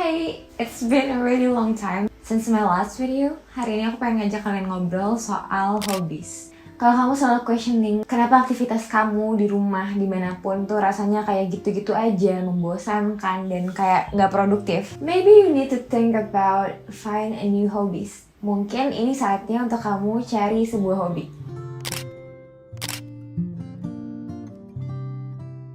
Hey, it's been a really long time since my last video. Hari ini aku pengen ngajak kalian ngobrol soal hobbies. Kalau kamu selalu questioning kenapa aktivitas kamu di rumah dimanapun tuh rasanya kayak gitu-gitu aja, membosankan dan kayak nggak produktif, maybe you need to think about find a new hobbies. Mungkin ini saatnya untuk kamu cari sebuah hobi.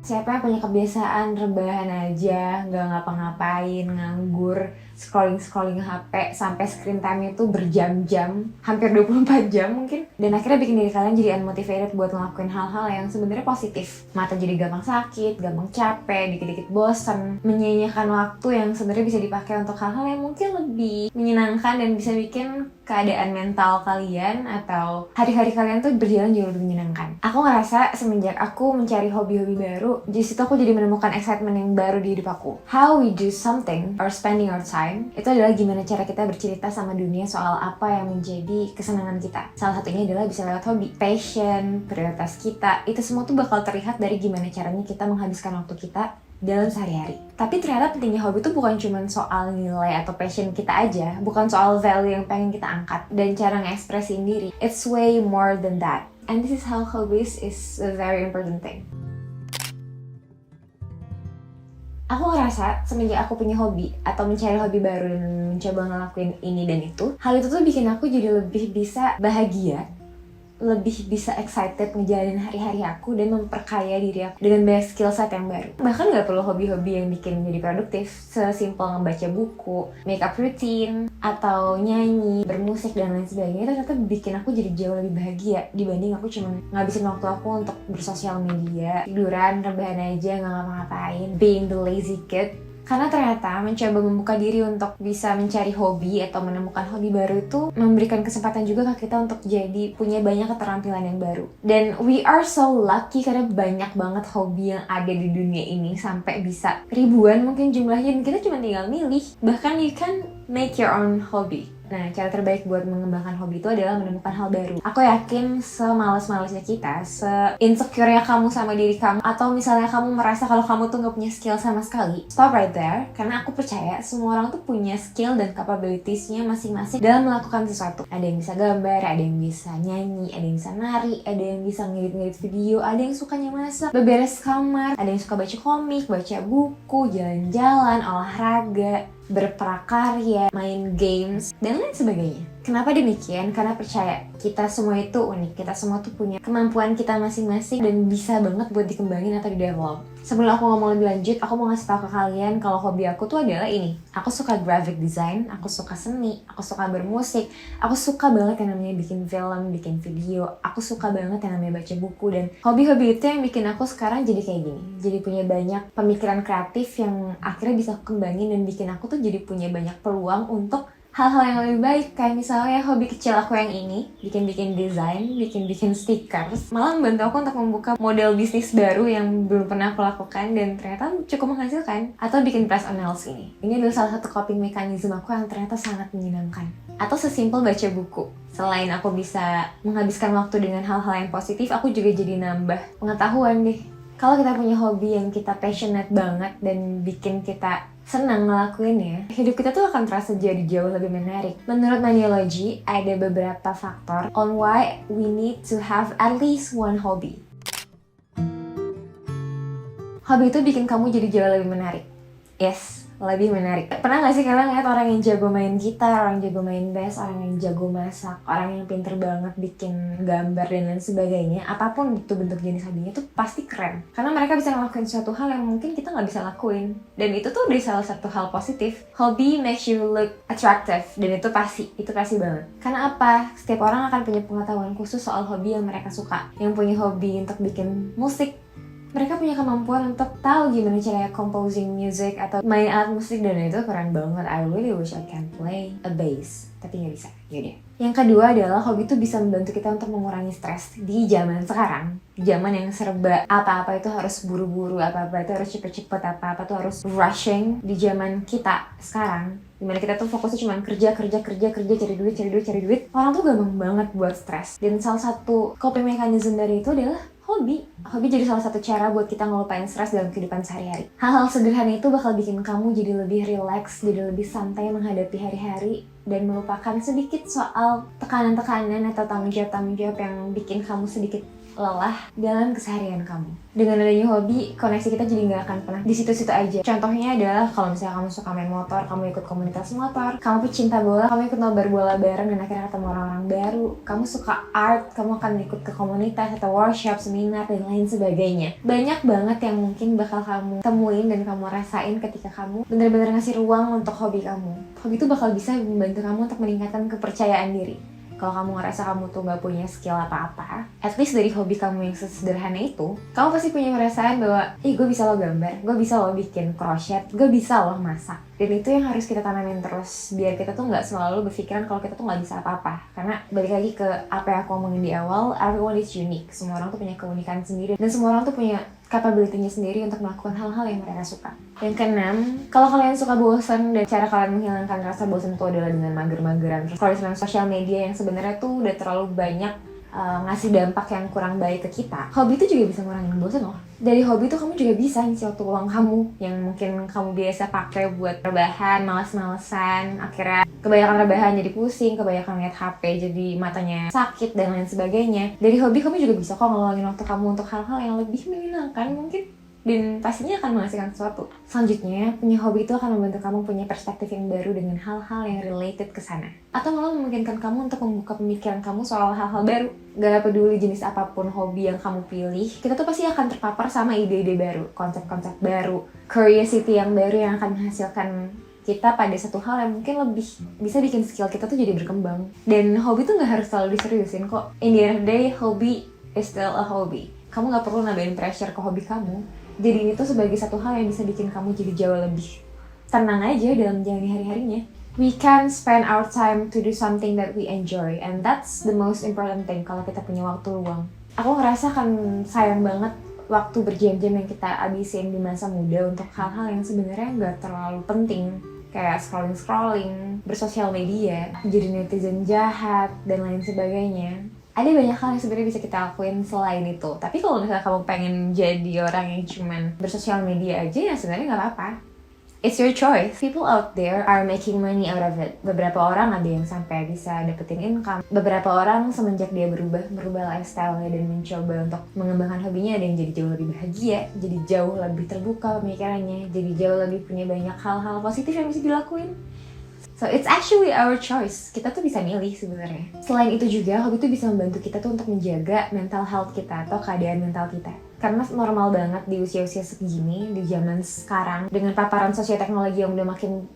Siapa yang punya kebiasaan rebahan aja, nggak ngapa-ngapain, nganggur, scrolling HP sampai screen time itu berjam-jam, hampir 24 jam mungkin, dan akhirnya bikin diri kalian jadi unmotivated buat ngelakuin hal-hal yang sebenarnya positif. Mata jadi gampang sakit, gampang capek, dikit-dikit bosen, menyia-nyiakan waktu yang sebenarnya bisa dipakai untuk hal-hal yang mungkin lebih menyenangkan dan bisa bikin keadaan mental kalian atau hari-hari kalian tuh berjalan jauh lebih menyenangkan. Aku ngerasa semenjak aku mencari hobi-hobi baru, di situ aku jadi menemukan excitement yang baru di hidup aku. How we do something or spending our time, itu adalah gimana cara kita bercerita sama dunia soal apa yang menjadi kesenangan kita. Salah satunya adalah bisa lewat hobi. Passion, prioritas kita, itu semua tuh bakal terlihat dari gimana caranya kita menghabiskan waktu kita dalam sehari-hari. Tapi ternyata pentingnya hobi itu bukan cuma soal nilai atau passion kita aja, bukan soal value yang pengen kita angkat dan cara ngekspresiin diri. It's way more than that. And this is how hobbies is a very important thing. Aku ngerasa semenjak aku punya hobi atau mencari hobi baru dan mencoba ngelakuin ini dan itu, hal itu tuh bikin aku jadi lebih bisa bahagia, lebih bisa excited ngejalanin hari-hari aku dan memperkaya diri aku dengan banyak skill set yang baru. Bahkan gak perlu hobi-hobi yang bikin jadi produktif, sesimpel ngebaca buku, makeup routine, atau nyanyi, bermusik, dan lain sebagainya. Ternyata bikin aku jadi jauh lebih bahagia dibanding aku cuma ngabisin waktu aku untuk bersosial media, tiduran, rebahan aja, gak ngapa-ngapain, being the lazy kid. Karena ternyata mencoba membuka diri untuk bisa mencari hobi atau menemukan hobi baru itu memberikan kesempatan juga ke kita untuk jadi punya banyak keterampilan yang baru. Dan we are so lucky karena banyak banget hobi yang ada di dunia ini sampai bisa ribuan mungkin jumlahnya, dan kita cuma tinggal milih. Bahkan you can make your own hobby. Nah, cara terbaik buat mengembangkan hobi itu adalah menemukan hal baru. Aku yakin semales-malesnya kita, se-insecure-nya kamu sama diri kamu, atau misalnya kamu merasa kalau kamu tuh gak punya skill sama sekali, stop right there. Karena aku percaya semua orang tuh punya skill dan capabilities-nya masing-masing dalam melakukan sesuatu. Ada yang bisa gambar, ada yang bisa nyanyi, ada yang bisa nari, ada yang bisa ngedit-ngedit video, ada yang sukanya masak, beberes kamar, ada yang suka baca komik, baca buku, jalan-jalan, olahraga, berprakarya, main games, dan lain sebagainya. Kenapa demikian? Karena percaya kita semua itu unik, kita semua tuh punya kemampuan kita masing-masing dan bisa banget buat dikembangin atau di-develop. Sebelum aku ngomong lebih lanjut, aku mau ngasih tahu ke kalian kalau hobi aku tuh adalah ini. Aku suka graphic design, aku suka seni, aku suka bermusik, aku suka banget yang namanya bikin film, bikin video, aku suka banget yang namanya baca buku, dan hobi-hobi itu yang bikin aku sekarang jadi kayak gini. Jadi punya banyak pemikiran kreatif yang akhirnya bisa aku kembangin dan bikin aku tuh jadi punya banyak peluang untuk hal-hal yang lebih baik. Kayak misalnya hobi kecil aku yang ini, bikin-bikin desain, bikin-bikin stickers, malah membantu aku untuk membuka model bisnis baru yang belum pernah aku lakukan dan ternyata cukup menghasilkan. Atau bikin press on nails ini adalah salah satu coping mechanism aku yang ternyata sangat menyenangkan. Atau sesimpel baca buku. Selain aku bisa menghabiskan waktu dengan hal-hal yang positif, aku juga jadi nambah pengetahuan deh. Kalau kita punya hobi yang kita passionate banget dan bikin kita senang ngelakuinnya, hidup kita tuh akan terasa jadi jauh lebih menarik. Menurut Maniology, ada beberapa faktor on why we need to have at least one hobby. Hobi itu bikin kamu jadi jauh lebih menarik. Yes, lebih menarik. Pernah gak sih kalian lihat orang yang jago main gitar, orang jago main bass, orang yang jago masak, orang yang pinter banget bikin gambar dan lain sebagainya? Apapun itu bentuk jenis hobinya tuh pasti keren. Karena mereka bisa ngelakuin suatu hal yang mungkin kita gak bisa lakuin. Dan itu tuh dari salah satu hal positif. Hobby makes you look attractive. Dan itu pasti banget. Karena apa? Setiap orang akan punya pengetahuan khusus soal hobi yang mereka suka. Yang punya hobi untuk bikin musik, mereka punya kemampuan untuk tahu gimana caranya composing music atau main alat musik, dan itu keren banget. I really wish I can play a bass, tapi nggak bisa. Yaudah. Yang kedua adalah hobi itu bisa membantu kita untuk mengurangi stres di zaman sekarang. Zaman yang serba apa-apa itu harus buru-buru, apa-apa itu harus cepet-cepet, apa-apa itu harus rushing. Di zaman kita sekarang, dimana kita tuh fokusnya cuma kerja, cari duit. Orang tuh gampang banget buat stres. Dan salah satu coping mechanism dari itu adalah Hobi jadi salah satu cara buat kita ngelupain stres dalam kehidupan sehari-hari. Hal-hal sederhana itu bakal bikin kamu jadi lebih rileks, jadi lebih santai menghadapi hari-hari, dan melupakan sedikit soal tekanan-tekanan atau tanggung jawab yang bikin kamu sedikit lelah dalam keseharian kamu. Dengan adanya hobi, koneksi kita jadi nggak akan pernah di situ-situ aja. Contohnya adalah kalau misalnya kamu suka main motor, kamu ikut komunitas motor, kamu pecinta bola, kamu ikut nobar bola bareng dan akhirnya ketemu orang-orang baru. Kamu suka art, kamu akan ikut ke komunitas atau workshop, seminar, dan lain sebagainya. Banyak banget yang mungkin bakal kamu temuin dan kamu rasain ketika kamu bener-bener ngasih ruang untuk hobi kamu. Hobi itu bakal bisa membantu kamu untuk meningkatkan kepercayaan diri. Kalau kamu ngerasa kamu tuh gak punya skill apa-apa, at least dari hobi kamu yang sesederhana itu, kamu pasti punya perasaan bahwa, gue bisa lo gambar, gue bisa lo bikin crochet, gue bisa lo masak. Dan itu yang harus kita tanamin terus, biar kita tuh gak selalu berpikiran kalau kita tuh gak bisa apa-apa. Karena balik lagi ke apa yang aku omongin di awal, everyone is unique. Semua orang tuh punya keunikan sendiri, dan semua orang tuh punya capability-nya sendiri untuk melakukan hal-hal yang mereka suka. Yang keenam, kalau kalian suka bosan dan cara kalian menghilangkan rasa bosan itu adalah dengan mager-mageran. Terus kalau di sosial media yang sebenarnya tuh udah terlalu banyak ngasih dampak yang kurang baik ke kita, hobi itu juga bisa ngurangin bosan loh. Dari hobi itu kamu juga bisa ngisi waktu luang kamu yang mungkin kamu biasa pakai buat rebahan, males-malesan, akhirnya kebanyakan rebahan jadi pusing, kebanyakan lihat HP jadi matanya sakit dan lain sebagainya. Dari hobi kamu juga bisa kok ngeluangin waktu kamu untuk hal-hal yang lebih menyenangkan mungkin, dan pastinya akan menghasilkan sesuatu. Selanjutnya, punya hobi itu akan membantu kamu punya perspektif yang baru dengan hal-hal yang related ke sana. Atau malah memungkinkan kamu untuk membuka pemikiran kamu soal hal-hal baru. Gak peduli jenis apapun hobi yang kamu pilih, kita tuh pasti akan terpapar sama ide-ide baru, konsep-konsep baru, curiosity yang baru yang akan menghasilkan kita pada satu hal yang mungkin lebih bisa bikin skill kita tuh jadi berkembang. Dan hobi tuh gak harus selalu diseriusin kok. In the end of the day, hobby is still a hobby. Kamu gak perlu nambahin pressure ke hobi kamu. Jadi ini tuh sebagai satu hal yang bisa bikin kamu jadi jauh lebih tenang aja dalam menjalani hari-harinya. We can spend our time to do something that we enjoy, and that's the most important thing kalau kita punya waktu luang. Aku ngerasa kan sayang banget waktu berjam-jam yang kita abisin di masa muda untuk hal-hal yang sebenarnya nggak terlalu penting. Kayak scrolling-scrolling, bersosial media, jadi netizen jahat, dan lain sebagainya. Ada banyak hal yang sebenarnya bisa kita lakuin selain itu. Tapi kalau misalnya kamu pengen jadi orang yang cuman bersosial media aja, ya sebenarnya nggak apa-apa. It's your choice. People out there are making money out of it. Beberapa orang ada yang sampai bisa dapetin income. Beberapa orang semenjak dia merubah lifestyle-nya dan mencoba untuk mengembangkan hobinya, ada yang jadi jauh lebih bahagia, jadi jauh lebih terbuka pemikirannya, jadi jauh lebih punya banyak hal-hal positif yang bisa dilakuin. So it's actually our choice. Kita tuh bisa milih sebenarnya. Selain itu juga, hobi tuh bisa membantu kita tuh untuk menjaga mental health kita atau keadaan mental kita. Karena normal banget di usia-usia segini, di zaman sekarang, dengan paparan sosial teknologi yang udah makin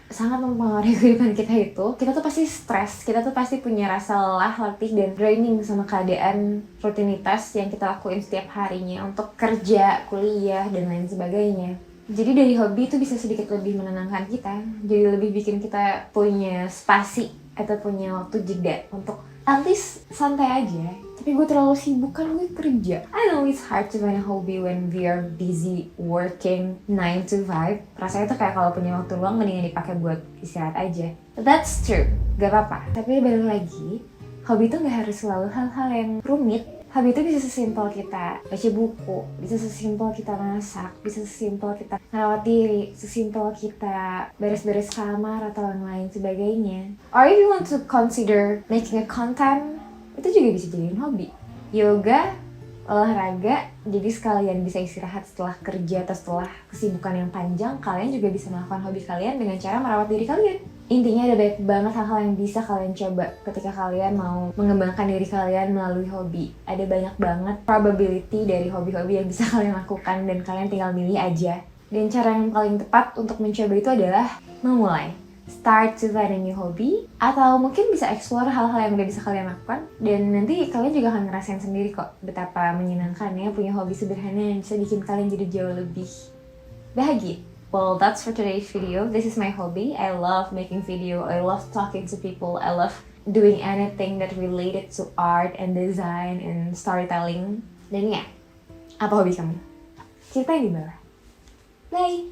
sangat mempengaruhi kehidupan kita itu, kita tuh pasti stres, kita tuh pasti punya rasa lelah, letih, dan draining sama keadaan rutinitas yang kita lakuin setiap harinya untuk kerja, kuliah, dan lain sebagainya. Jadi dari hobi itu bisa sedikit lebih menenangkan kita, jadi lebih bikin kita punya spasi atau punya waktu jeda untuk at least santai aja. Tapi gue terlalu sibuk kan, gue kerja. I know it's hard to find a hobby when we are busy working 9 to 5. Rasanya tuh kayak kalau punya waktu luang mendingan dipakai buat istirahat aja. That's true, gak apa-apa. Tapi balik lagi, hobi itu gak harus selalu hal-hal yang rumit. Hobi itu bisa sesimpel kita baca buku, bisa sesimpel kita masak, bisa sesimpel kita merawat diri, sesimpel kita beres-beres kamar atau yang lain sebagainya. Or if you want to consider making a content, itu juga bisa jadiin hobi. Yoga, olahraga, jadi sekalian bisa istirahat setelah kerja atau setelah kesibukan yang panjang, kalian juga bisa melakukan hobi kalian dengan cara merawat diri kalian. Intinya ada banyak banget hal-hal yang bisa kalian coba ketika kalian mau mengembangkan diri kalian melalui hobi. Ada banyak banget probability dari hobi-hobi yang bisa kalian lakukan dan kalian tinggal milih aja. Dan cara yang paling tepat untuk mencoba itu adalah memulai. Start to find a new hobby, atau mungkin bisa explore hal-hal yang udah bisa kalian lakukan, dan nanti kalian juga akan ngerasain sendiri kok betapa menyenangkannya punya hobi sederhana yang bisa bikin kalian jadi jauh lebih bahagia. Well, that's for today's video. This is my hobby. I love making video. I love talking to people. I love doing anything that related to art and design and storytelling. Dan ya, apa hobi kamu? Ceritain di bawah. Bye!